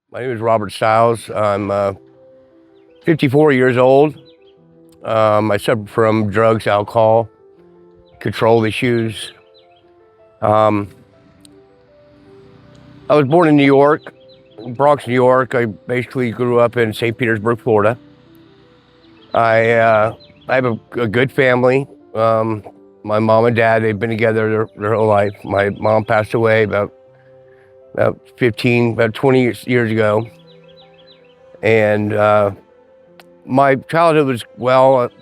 My name is Robert Stiles. I'm 54 years old. I suffer from drugs, alcohol, control issues. Um, I was born in New York, Bronx, New York. I basically grew up in St. Petersburg, Florida. I have a good family. My mom and dad, they've been together their whole life. My mom passed away about 20 years ago. And my childhood was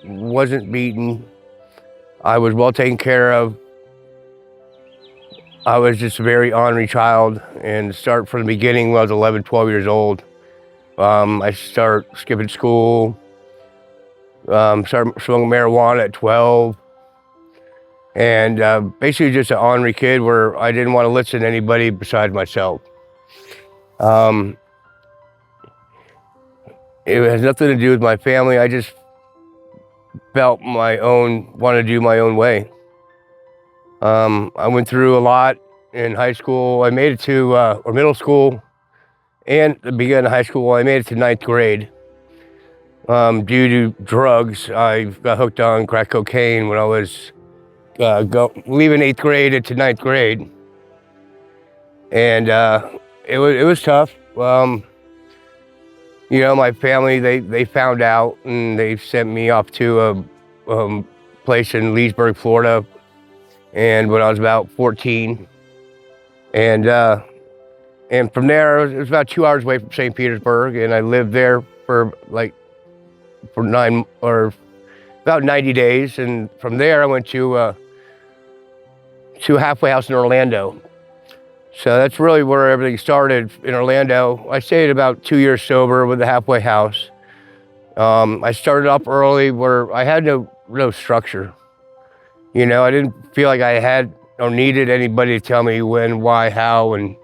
wasn't beaten. I was well taken care of. I was just a very ornery child, and start from the beginning when I was 11, 12 years old. I started skipping school, started smoking marijuana at 12, and basically just an ornery kid where I didn't want to listen to anybody besides myself. Um, it has nothing to do with my family. I just wanted to do my own way. I went through a lot in high school. I made it to or middle school and the beginning of high school. I made it to ninth grade. Due to drugs, I got hooked on crack cocaine when I was leaving eighth grade into ninth grade, and it was tough. My family they found out and they sent me off to a place in Leesburg, Florida. And when I was about 14, and from there it was about 2 hours away from St. Petersburg, and I lived there for about 90 days, and from there I went to a halfway house in Orlando. So that's really where everything started in Orlando. I stayed about 2 years sober with the halfway house. I started up early where I had no structure. I didn't feel like I had or needed anybody to tell me when, why, how, and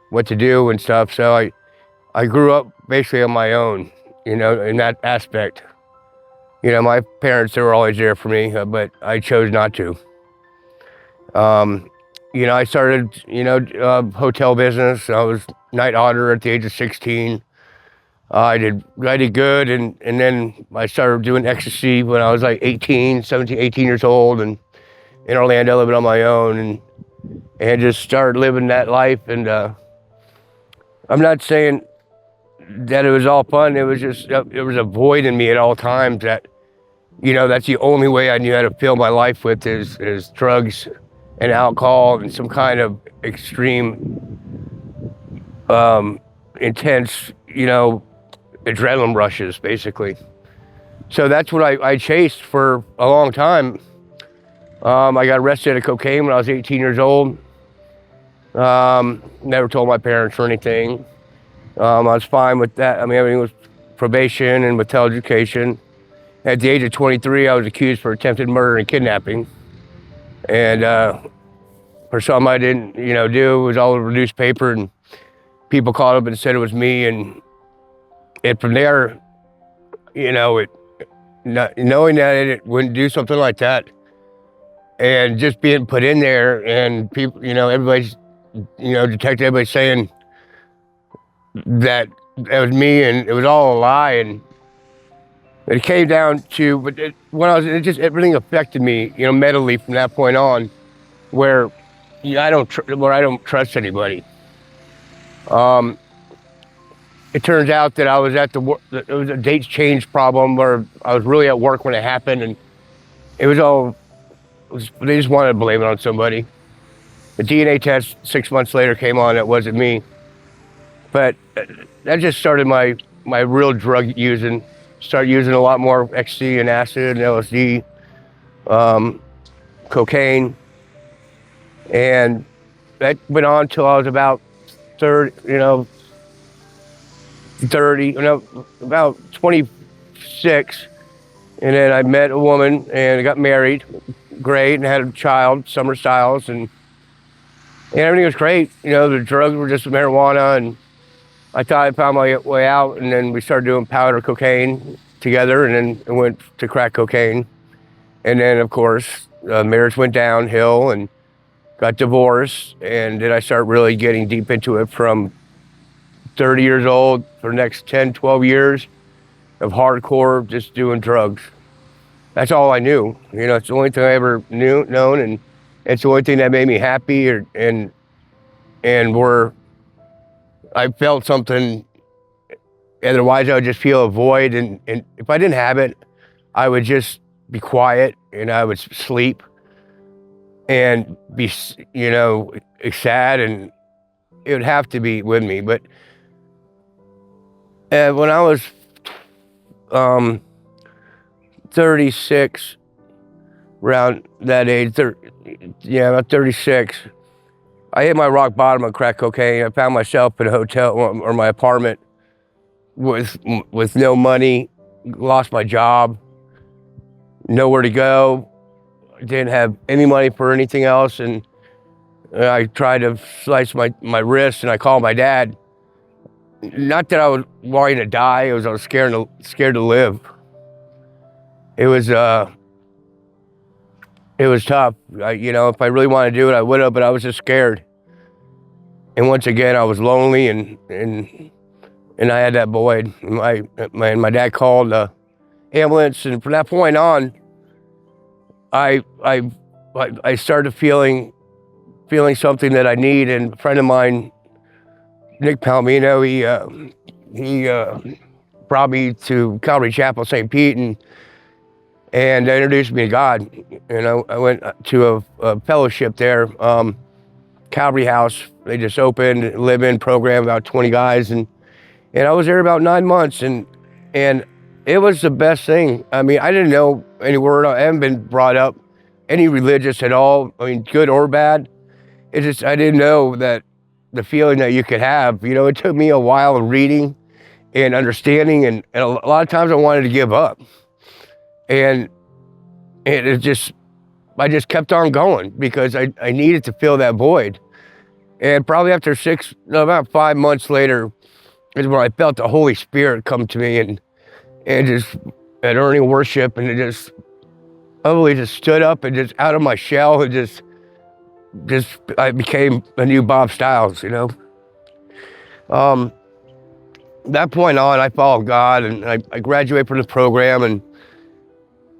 what to do and stuff. So I grew up basically on my own, in that aspect. My parents, they were always there for me, but I chose not to. I started, hotel business. I was night auditor at the age of 16. I did good, and then I started doing ecstasy when I was like 17, 18 years old, and in Orlando, living on my own, and just started living that life. And I'm not saying that it was all fun. It was just it was a void in me at all times that, that's the only way I knew how to fill my life with is drugs and alcohol and some kind of extreme, intense, adrenaline rushes, basically. So that's what I chased for a long time. I got arrested at cocaine when I was 18 years old. Never told my parents or anything. I was fine with that. I mean, everything was probation and withheld education. At the age of 23, I was accused for attempted murder and kidnapping. And for something I didn't, do, it was all over the newspaper, and people called up and said it was me. And from there, knowing that it wouldn't do something like that, and just being put in there, and people, everybody's, detective, everybody's saying that was me, and it was all a lie. And it came down to, everything affected me, mentally from that point on, where I don't trust anybody. It turns out that I was it was a dates change problem, where I was really at work when it happened, and it was all. They just wanted to blame it on somebody. The DNA test 6 months later came on, it wasn't me. But that just started my real drug using. Started using a lot more ecstasy and acid and LSD, cocaine. And that went on till I was about about 26. And then I met a woman and I got married. Great, and had a child, Summer Stiles, and everything was great. The drugs were just marijuana, and I thought I found my way out. And then we started doing powder cocaine together, and then it went to crack cocaine. And then, of course, marriage went downhill and got divorced. And then I started really getting deep into it from 30 years old for the next 10, 12 years of hardcore just doing drugs. That's all I knew. It's the only thing I ever known, and it's the only thing that made me happy, and where I felt something. Otherwise, I would just feel a void, and if I didn't have it, I would just be quiet, and I would sleep, and be, sad, and it would have to be with me. But when I was 36, around that age, about 36, I hit my rock bottom of crack cocaine. I found myself in a hotel or my apartment with no money, lost my job, nowhere to go, didn't have any money for anything else, and I tried to slice my wrist, and I called my dad. Not that I was wanting to die, I was scared to live. It was tough. If I really wanted to do it, I would have, but I was just scared. And once again, I was lonely, and I had that void. My dad called the ambulance, and from that point on, I started feeling something that I need. And a friend of mine, Nick Palomino, he brought me to Calvary Chapel, St. Pete, and introduced me to God. And I went to a fellowship there, Calvary House. They just opened a live-in program, about 20 guys, and I was there about 9 months, and it was the best thing. I mean, I didn't know any word. I haven't been brought up any religious at all. I mean, good or bad. It's just I didn't know that the feeling that you could have. It took me a while of reading and understanding, and a lot of times I wanted to give up, and I just kept on going because I needed to fill that void. And probably after about 5 months later, is when I felt the Holy Spirit come to me, and just at earning worship, and it just utterly just stood up and just out of my shell, and just I became a new Bob Stiles. That point on, I followed God, and I graduated from the program,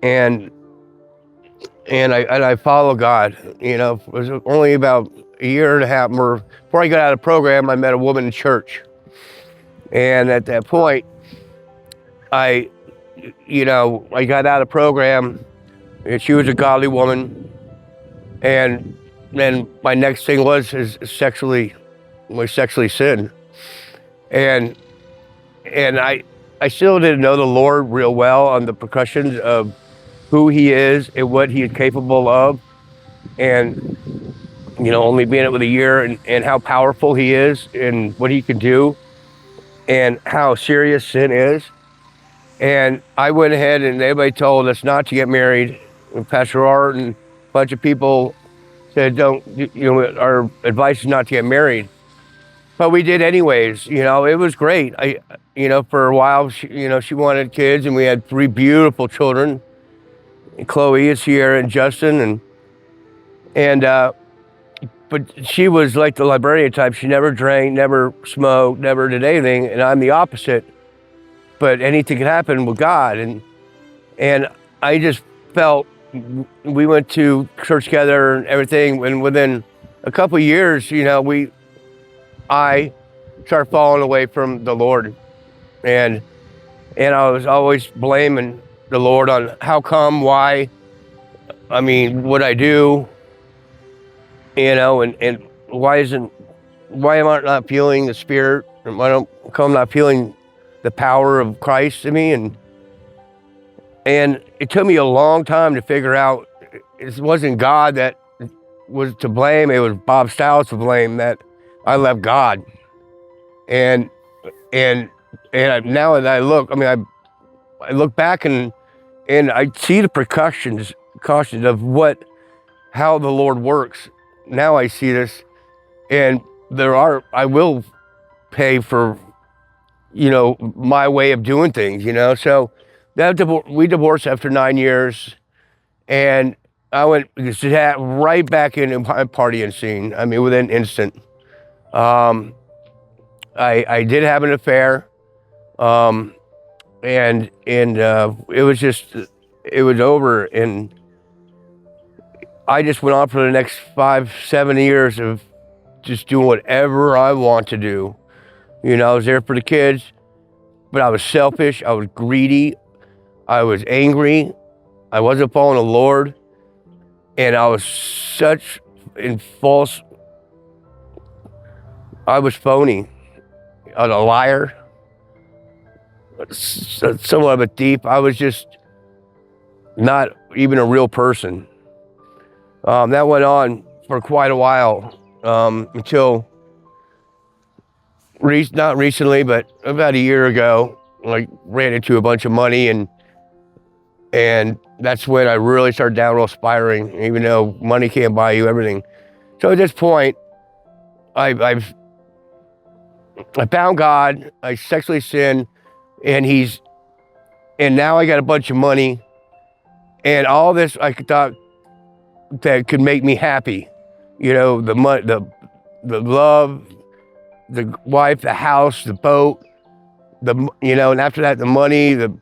and I followed God. It was only about a year and a half more before I got out of the program. I met a woman in church. And at that point, I got out of the program, and she was a godly woman. And then my next thing was sexually sinned. And I still didn't know the Lord real well on the percussions of who he is and what he is capable of. And, only being it with a year, and how powerful he is and what he can do, and how serious sin is. And I went ahead, and everybody told us not to get married. And Pastor Art and a bunch of people said, our advice is not to get married. But we did anyways. It was great. For a while, she wanted kids, and we had 3 beautiful children. Chloe, Sierra, and Justin, but she was like the librarian type. She never drank, never smoked, never did anything, and I'm the opposite. But anything could happen with God, and I just felt. We went to church together and everything, and within a couple of years, I started falling away from the Lord, and I was always blaming the Lord on how come, why. I mean, what I do, and why am I not feeling the Spirit? And why don't I'm not feeling the power of Christ in me? And it took me a long time to figure out it wasn't God that was to blame. It was Bob Stiles to blame that I left God. And now that I look, I look back and I see the precautions of how the Lord works. Now I see this, and I will pay for, my way of doing things, So we divorced after 9 years, and I went right back into my partying scene. Within an instant. I did have an affair, um, and it was just it was over, and I just went on for the next 5, 7 years of just doing whatever I want to do. You know, I was there for the kids, but I was selfish. I was greedy. I was angry. I wasn't following the Lord, and I was such in false. I was phony. I was a liar. Somewhat of a thief. I was just not even a real person. That went on for quite a while until not recently, but about a year ago, I ran into a bunch of money, and that's when I really started downward spiraling. Even though money can't buy you everything, so at this point, I found God. I sexually sinned, and now I got a bunch of money, and all this I thought that could make me happy. You know, the money, the love, the wife, the house, the boat, and after that, the money, the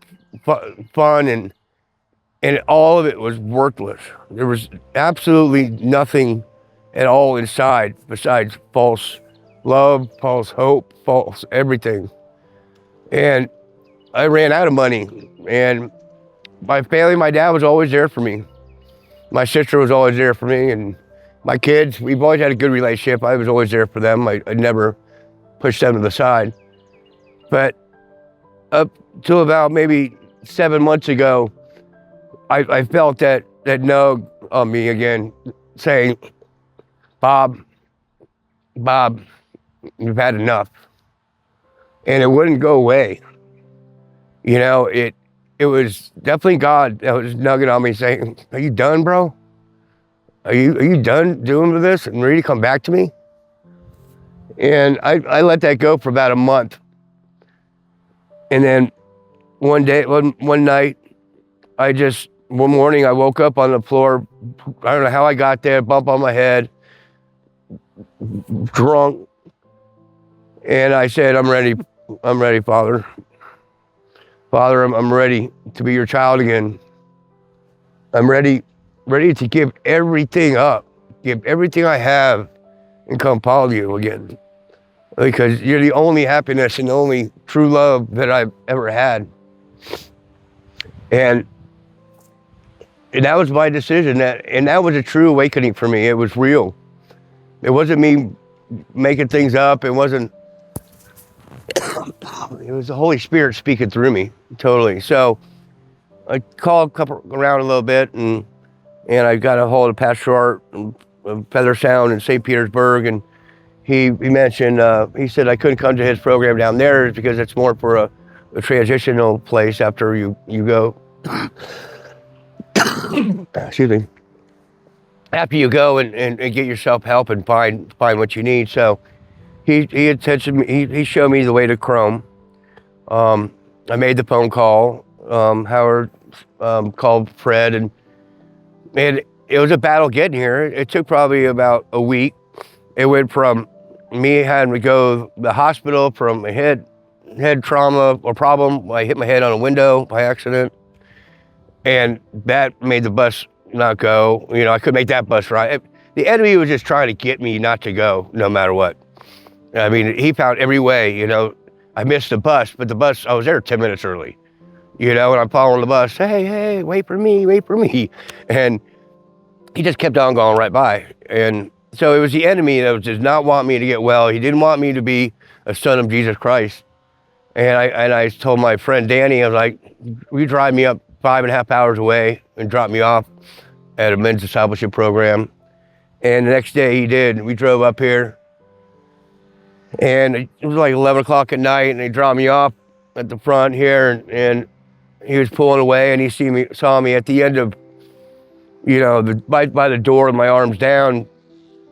fun, and all of it was worthless. There was absolutely nothing at all inside besides false love, false hope, false everything. And I ran out of money, and my family, my dad was always there for me. My sister was always there for me, and my kids, we've always had a good relationship. I was always there for them. I never pushed them to the side. But up till about maybe 7 months ago, I felt that nug on me again, saying, Bob, you've had enough. And it wouldn't go away. You know, it was definitely God that was nugging on me saying, are you done, bro? Are you done doing with this and ready to come back to me? And I let that go for about a month. And then one night, one morning I woke up on the floor. I don't know how I got there, bump on my head, drunk. And I said, I'm ready, Father. Father, I'm ready to be your child again. I'm ready to give everything up, give everything I have, and come follow you again. Because you're the only happiness and the only true love that I've ever had. And that was my decision, and that was a true awakening for me. It was real. It wasn't me making things up. It wasn't, it was the Holy Spirit speaking through me, totally. So I called around a little bit, and I got a hold of Pastor Art of Feather Sound in St. Petersburg, and he mentioned, he said I couldn't come to his program down there because it's more for a transitional place after you go. Excuse me. After you go and get yourself help and find what you need. So he had he showed me the way to Chrome. I made the phone call. Howard called Fred, and it was a battle getting here. It took probably about a week. It went from me having to go to the hospital from a head trauma or problem. I hit my head on a window by accident, and that made the bus not go. You know, I couldn't make that bus ride. The enemy was just trying to get me not to go, no matter what. I mean, he found every way. You know, I missed the bus, but the bus, I was there 10 minutes early. You know, and I'm following the bus. Hey, wait for me, and he just kept on going right by. And so it was the enemy that did not want me to get well. He didn't want me to be a son of Jesus Christ. And I told my friend Danny, I was like, will you drive me up 5.5 hours away and drop me off at a men's discipleship program? And the next day he did. We drove up here, and it was like 11 o'clock at night, and they dropped me off at the front here, and he was pulling away, and he saw me at the end of, you know, by the door with my arms down,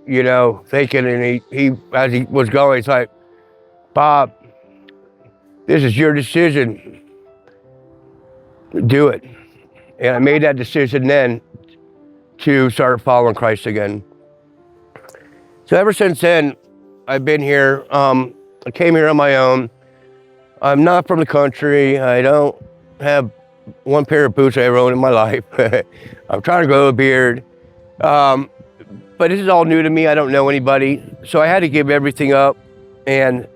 you know, thinking, and he as he was going, he's like, Bob, this is your decision. Do it. And I made that decision then to start following Christ again. So ever since then, I've been here. I came here on my own. I'm not from the country. I don't have one pair of boots I ever owned in my life. I'm trying to grow a beard. But this is all new to me. I don't know anybody. So I had to give everything up. And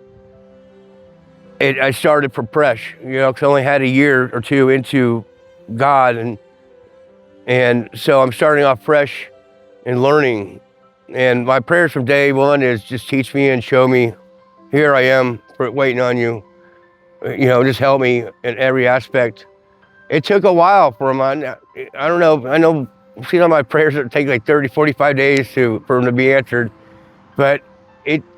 I started from fresh, because I only had a year or two into God. And so I'm starting off fresh and learning. And my prayers from day one is just teach me and show me. Here I am waiting on you. Just help me in every aspect. It took a while for him. I don't know. I know, see, my prayers that take like 30, 45 days for them to be answered. But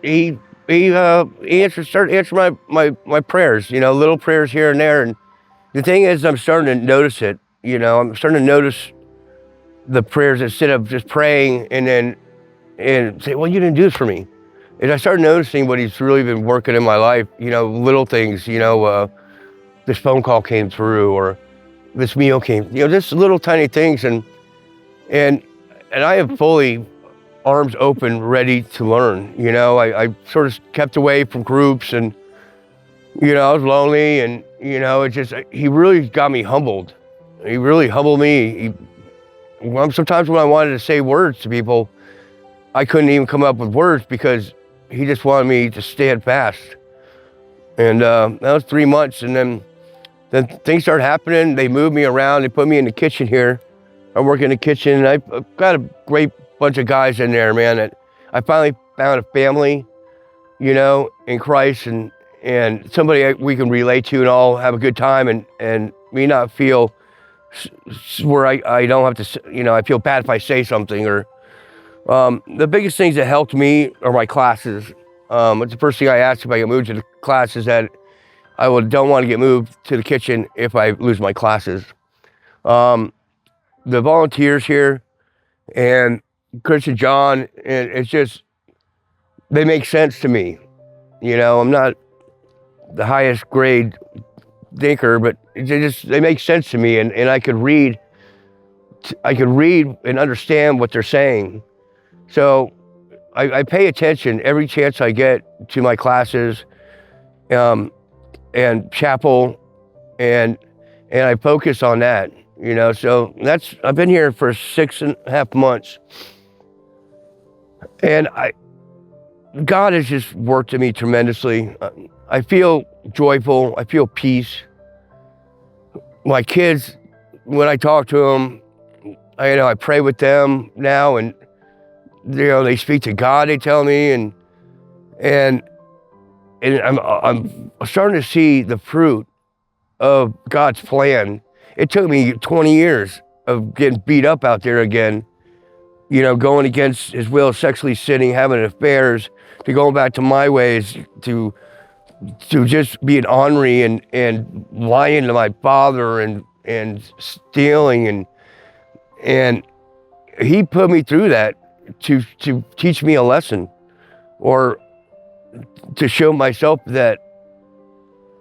he started answering my prayers, little prayers here and there. And the thing is, I'm starting to notice it. I'm starting to notice the prayers instead of just praying and say, well, you didn't do this for me. And I started noticing what he's really been working in my life, little things, this phone call came through or this meal came, just little tiny things. And I have fully arms open, ready to learn. I sort of kept away from groups and, I was lonely and, he really got me humbled. He really humbled me. Sometimes when I wanted to say words to people, I couldn't even come up with words because he just wanted me to stand fast. And that was 3 months. And then things started happening. They moved me around. They put me in the kitchen here. I work in the kitchen. And I've got a great bunch of guys in there, man. I finally found a family, in Christ and somebody we can relate to and all have a good time and me not feel where I don't have to, I feel bad if I say something or, the biggest things that helped me are my classes. It's the first thing I asked if I get moved to the classes that I don't want to get moved to the kitchen if I lose my classes. The volunteers here and Chris and John, and it's just, they make sense to me. I'm not the highest grade thinker, but they make sense to me, and I could read and understand what they're saying. So I pay attention every chance I get to my classes, and chapel, and I focus on that, so I've been here for 6.5 months, and God has just worked in me tremendously. I feel joyful, I feel peace. My kids, when I talk to them, I pray with them now, and they speak to God, they tell me, and I'm starting to see the fruit of God's plan. It took me 20 years of getting beat up out there again, going against his will, sexually sinning, having affairs, to going back to my ways, to just being ornery and lying to my father and stealing and he put me through that to teach me a lesson or to show myself that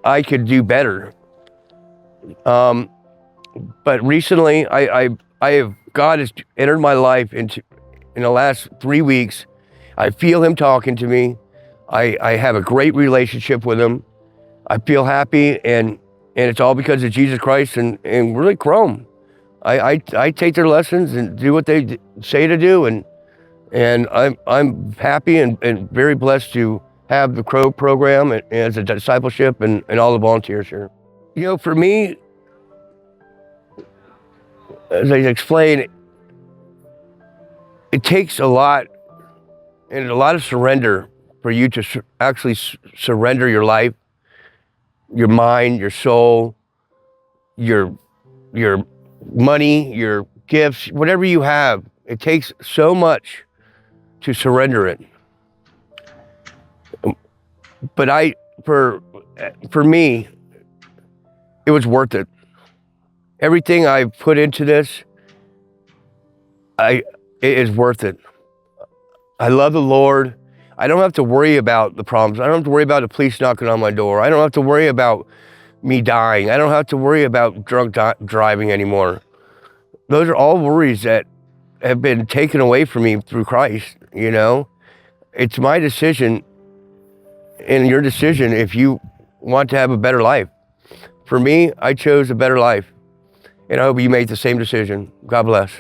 I could do better. But recently God has entered my life in the last 3 weeks. I feel him talking to me. I have a great relationship with him. I feel happy, and it's all because of Jesus Christ and really Chrome. I take their lessons and do what they say to do, and I'm happy and very blessed to have the Crow program as a discipleship and all the volunteers here. For me, as I explained, it takes a lot and a lot of surrender for you to actually surrender your life, your mind, your soul, your money, your gifts, whatever you have. It takes so much to surrender it. But for me, it was worth it. Everything I put into this, it is worth it. I love the Lord. I don't have to worry about the problems. I don't have to worry about the police knocking on my door. I don't have to worry about me dying. I don't have to worry about drunk driving anymore. Those are all worries that have been taken away from me through Christ, It's my decision, in your decision if you want to have a better life. For me, I chose a better life, and I hope you made the same decision. God bless.